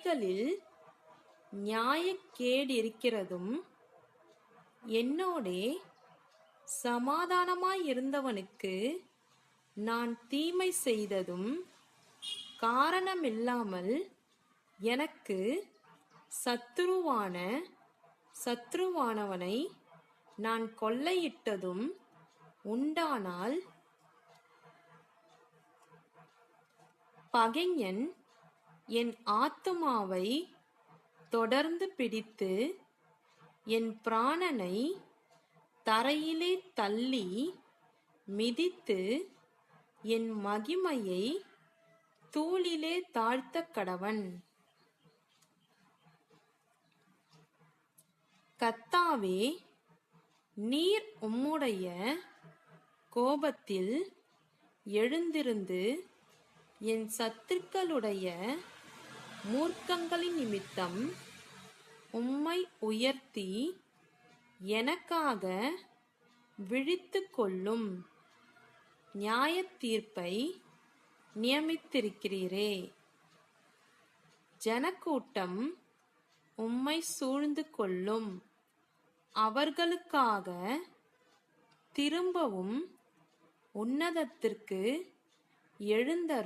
கைகளில் நியாயக்கேடிருக்கிறதும் என்னோடே சமாதானமாயிருந்தவனுக்கு நான் தீமை செய்ததும் காரணமில்லாமல் எனக்கு சத்துருவானவனை நான் கொள்ளையிட்டதும் உண்டானால், பகைஞன் என் ஆத்துமாவை தொடர்ந்து பிடித்து என் பிராணனை தரையிலே தள்ளி மிதித்து என் மகிமையை தூளிலே தாழ்த்தக் கடவன். கர்த்தாவே, நீர் உம்முடைய கோபத்தில் எழுந்திருந்து என் சத்துருக்களுடைய மூர்க்கங்களின் நிமித்தம் உம்மை உயர்த்தி எனக்காக விழித்துக் கொள்ளும். நியாயத் தீர்ப்பை நியமித்திருக்கிறீரே. ஜனக்கூட்டம் உம்மை சூழ்ந்து கொள்ளும். அவர்களுக்காக திரும்பவும் உன்னதத்திற்கு எழுந்தருளும்.